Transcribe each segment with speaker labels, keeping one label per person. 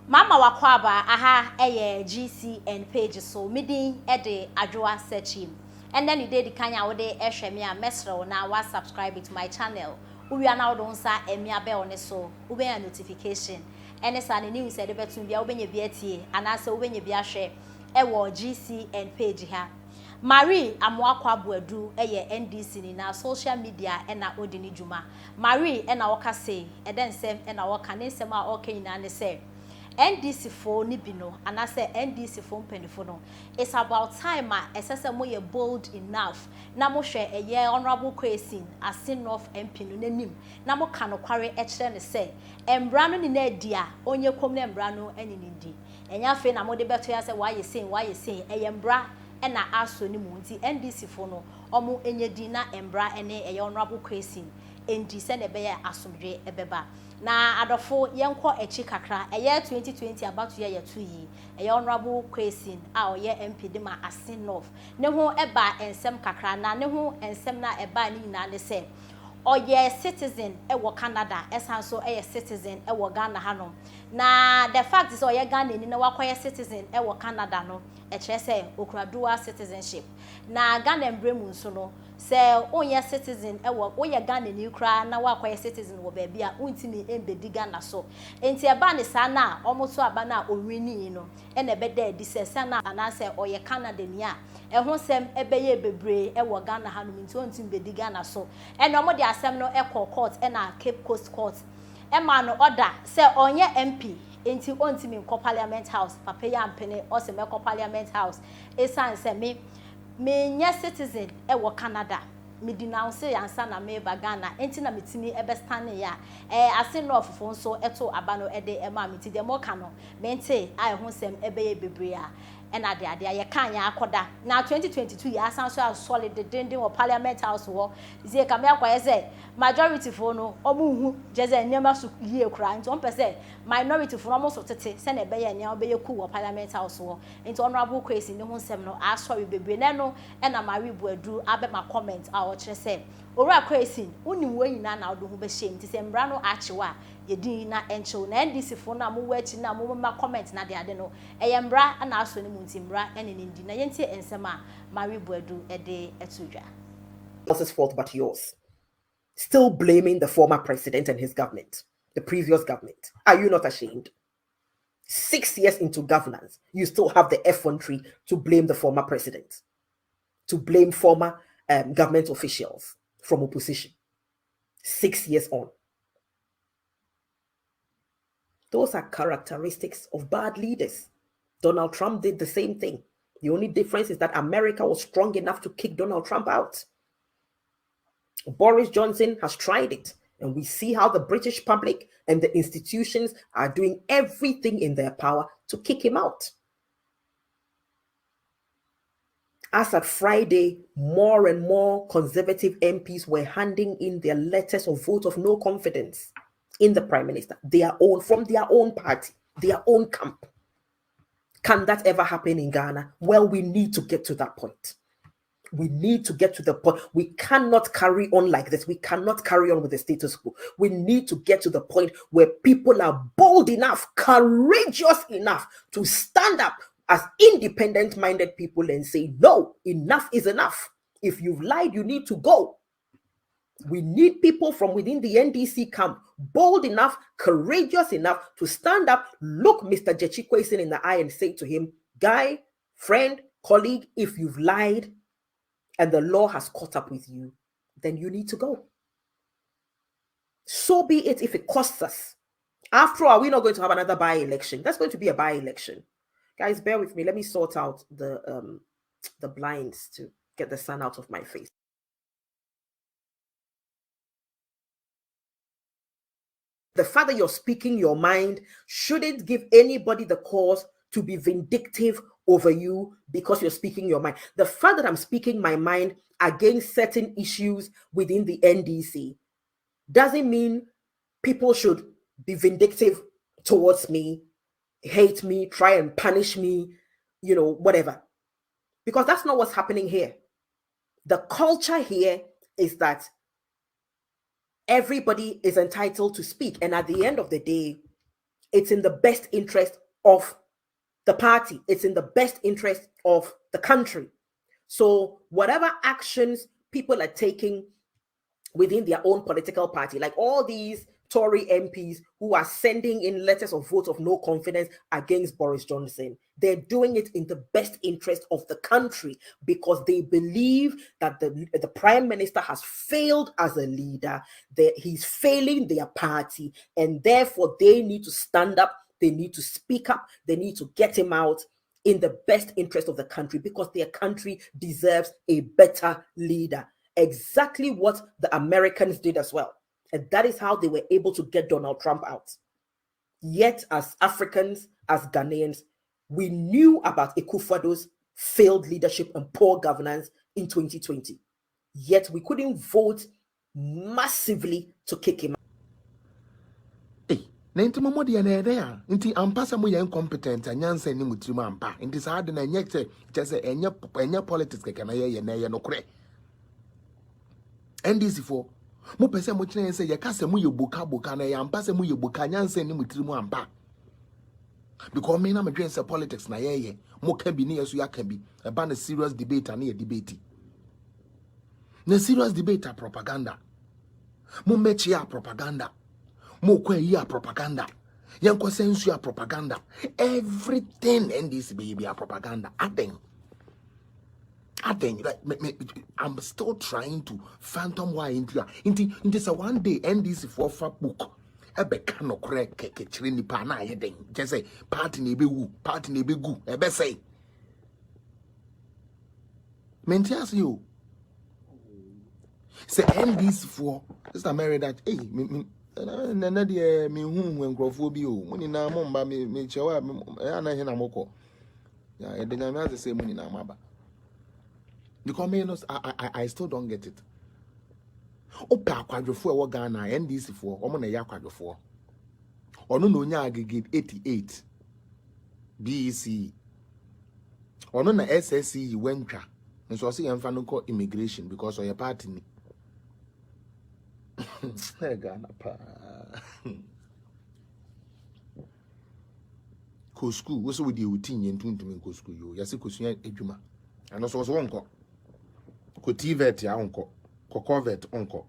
Speaker 1: Mama wakwaba aha eye GCN page so midin ede adwoa search him. And then you did the kanya wode ehwe me a mesro na wa subscribe to my channel. Uwi ana wode nsa emia be one so ube ya notification. Ene sa ne news e de betum bia ubenye bia tie anase ubenye bia hwe ewo GCN page ha. Marie amwakwa buadu eye NDC ni na social media ena odini juma. Marie ena woka say eden sem ena woka ne sem a okanyina ne say NDC for ni bino and I say NDC for mpenifo no. It's about time esese mo ye bold enough na mo hwe eye honorable Quayson asin North MP no nanim na mo ka no kware e kire ne say embra no ni na dia onye kom na embra no ani ni di enya fe na mo de beto ya say why you saying eye embra e na aso ni mu nti NDC for no omo enye di na embra ene eye honorable Quayson enti se ne be ya asomdwe ebeba na adofo yenko echi kakra eye 2020 about to year 2 yi eye honorable Quayson a oye MP de ma asin North ne ho eba ensem kakra na ne ho ensem na eba ni nyina ne se oye citizen ewo Canada esanso eye citizen ewo Ghana hanom na the fact is oye Ghana ni na wakoye citizen ewo Canada no e kire se okura dual citizenship na Ghana embremu nso no se onye citizen ewo oye Ghana ni kura na wakoye citizen wo ba bia untimi embedi Ghana so enti eba ne sa na omoto aba na onwini no e na ebe da di se na anase oye Canada ni a ehun sem ebeye bebre ewo Ghana hanom nti ontimi bedi Ghana so e no mo de asem no ekọ court e na Cape Coast court e ma no order se onye MP enti ontimi nko parliament house papa ya mpene o se meko parliament house esan se me nye citizen ewo Canada me denounce yansa na me ba Ghana enti na metimi ebe stand ya asin no ofofo nso eto aba no ede e ma meti de mo ka no mente ai ho sem ebe ye bebre a ena de ade ye kan ya akoda na 2022 ya asan so solid dending or parliament house wo zie ka me akwa ye majority fo no omuhu jeze nyema su yie kura nti on pese minority fo no mo so tete se na ebe ye nya obe ye ku wo parliament house wo nti honorable Quayson ne ho nsem no asori bebre ne no ena Marie Buadu abe ma comment a o kire se owura Quayson uni wo nyina na odo ho be shame nti se mbra no achewa yedin na encho na NDC fo na mo wachi na mo ma comment na de ade no eye mbra na aso ni munti mbra ene ni ndi na yenti ensem a Marie Buadu ede etudwa.
Speaker 2: Else's fault but yours. Still blaming the former president and his government, the previous government. Are you not ashamed? 6 years into governance, you still have the effrontery to blame the former president, to blame former government officials from opposition. 6 years on. Those are characteristics of bad leaders. Donald Trump did the same thing. The only difference is that America was strong enough to kick Donald Trump out. Boris Johnson has tried it, and we see how the British public and the institutions are doing everything in their power to kick him out. As at Friday, more and more conservative MPs were handing in their letters of vote of no confidence in the Prime Minister, from their own party, their own camp. Can that ever happen in Ghana? Well, we need to get to that point. We need to get to the point. We cannot carry on like this. We cannot carry on with the status quo. We need to get to the point where people are bold enough, courageous enough to stand up as independent-minded people and say, no, enough is enough. If you've lied, you need to go. We need people from within the NDC camp, bold enough, courageous enough to stand up, look Mr. Quayson in the eye and say to him, guy, friend, colleague, if you've lied, and the law has caught up with you, then you need to go. So be it if it costs us. After all, we're not going to have another by-election. That's going to be a by-election. Guys, bear with me. Let me sort out the blinds to get the sun out of my face. The fact that you're speaking your mind shouldn't give anybody the cause to be vindictive over you because you're speaking your mind. The fact that I'm speaking my mind against certain issues within the NDC doesn't mean people should be vindictive towards me, hate me, try and punish me, whatever. Because that's not what's happening here. The culture here is that everybody is entitled to speak. And at the end of the day, It's in the best interest of the party. It's in the best interest of the country. So whatever actions people are taking within their own political party, like all these Tory MPs who are sending in letters of vote of no confidence against Boris Johnson, they're doing it in the best interest of the country because they believe that the prime minister has failed as a leader, that he's failing their party, and therefore they need to stand up, they need to speak up, they need to get him out in the best interest of the country because their country deserves a better leader. Exactly what the Americans did as well. And that is how they were able to get Donald Trump out. Yet, as Africans, as Ghanaians, we knew about Akufo-Addo's failed leadership and poor governance in 2020. Yet, we couldn't vote massively to kick him out.
Speaker 3: Hey, nenti mo de na ede a nti ampa se mo ye incompetent anyansa ni mutrim ampa nti sa de na enye che enye politics keke na ye no kure NDC for mo pese mo kire se ye ka se mo ye boka na ye ampa se mo ye boka nyansa ni mutrim ampa because me na me dwen se politics na ye mo ka bi ni yeso ya ka bi e ba na serious debate na ye debate na serious debate a propaganda mo mechi a propaganda mo kwa yi a propaganda yanko sensu a propaganda everything NDC be a propaganda adding like I'm still trying to phantom why into say one day NDC for book ebe ka no correct keke chire nipa na ayeden just say party na ebe gu ebe say mentias you say NDC for sister Mary that hey na de me hu nkrofo bi o muni na mo mba me chewa na he na moko ya e de nyame as say muni na maba because me I still don't get it. Opa akwadwofo e wo Ghana NDC for omo na ya akwadwofo ono na onya agigate 88 BEC ono na SSC wentwa nso se yemfa no ko immigration because oye party ni Ghana pa ko school wo so we dey utinye ntuntum ko school yo yase ko suya edwuma ano so wonko ko TVET ya wonko ko covet onko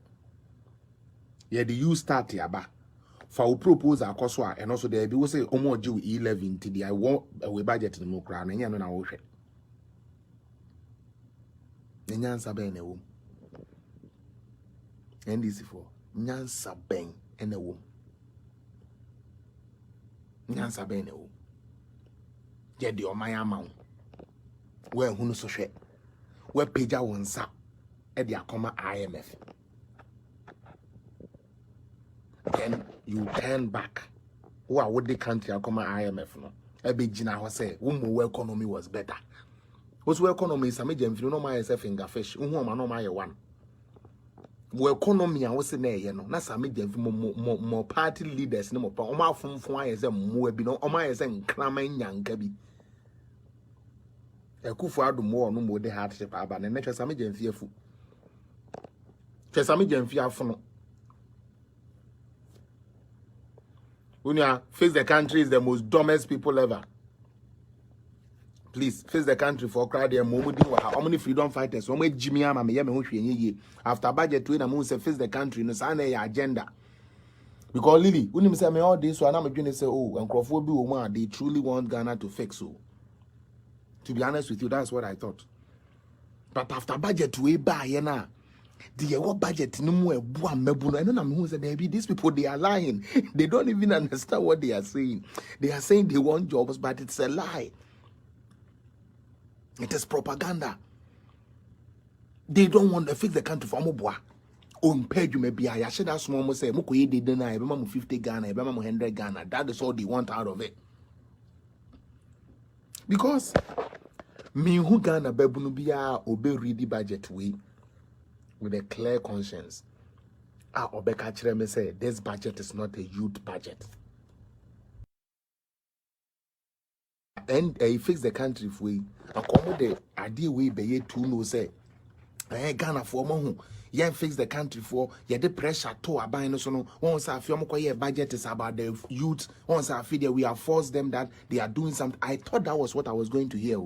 Speaker 3: ye the you start yaba fa wo propose akoso a eno so there bi wo say omo oje 11 ti dia wo we budget no kra na nya no na wo hwe nyansa ben na wo NDC for nyansa ben na wo nyansa ben na wo je di oman ama wo we hunu so hwe we pagya wonsa e di akoma IMF then you turn back who are with the country akoma IMF no e be gina ho say wo economy was better wo economy is amejam fi no my self finger fish hu o ma no my one wo economy a wo se na eye no na samejam fi mo party leaders ne mo pa o ma fonfon aye se mo bi no o ma aye se nkraman nyanka bi Akufo-Addo mo no mo de hardship aba na netwa samejam fi afu twa samejam fi afu no face the country is the most dumbest people ever. Please face the country for crowd and how many freedom fighters so much Jimmy ama me me ho hwe after budget we na mo say face the country no say na your agenda because Lily unim say me all this so na me dwene say oh nkrofo bi wo mu they truly want Ghana to fix so to be honest with you that's what I thought but after budget we buy na the what budget no more ebu amebu no na me who say baby these people they are lying they don't even understand what they are saying they want jobs but it's a lie. It is propaganda. They don't want to fix the country for Moboa. On page you may be I should have small say Moko ye did deny remember 50 Ghana, remember 100 Ghana. That is all they want out of it. Because me who Ghana bebunubia obey ready budget way with a clear conscience. Obeka Chireme say this budget is not a youth budget. And fix the country if we accommodate idea we be 2 no say Ghana for mo yen fix the country for ye the pressure to aban no so no once I feel your budget is about the youth. Once I feel that we have forced them that they are doing something. I thought that was what I was going to hear.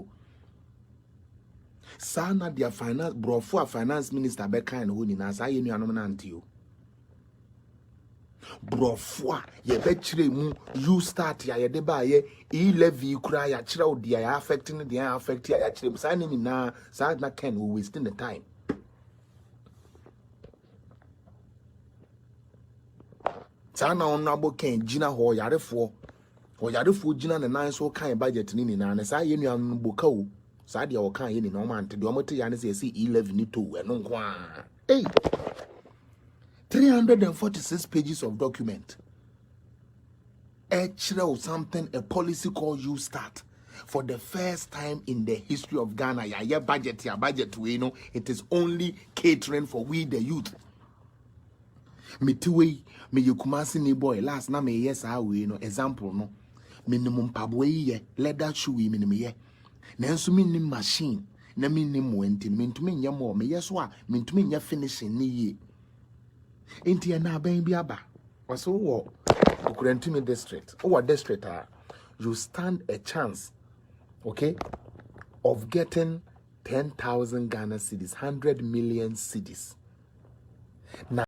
Speaker 3: Sana their finance bro for finance minister be kind who ni na say you anom na antio. Bro for ye be chire mu you start ya ye de ba ye e levy kura ya chire o dia ya affecting the affect ya chire sa ni na sa na ken we wasting the time. Sana onabo ken gina ho yarefo gina na nan so kan budget ni na na sa ye nuan boka o sa dia o kan ye ni no man te de o mote ya ne se 11 ni to eno nko a hey 346 pages of document something a policy called you start for the first time in the history of Ghana ya budget we know it is only catering for we the youth. Me tuwe me yukumasi ni boy last na me yes we no example no minimum pabwe ye leather shoe me me ye nanso minimum machine na minimum wenti mentumi nya mo me yes wa mentumi nya finishing ni ye enti na ban bi aba waso wo okurantumi district or district you stand a chance okay of getting 10,000 Ghana cedis 100 million cedis. Now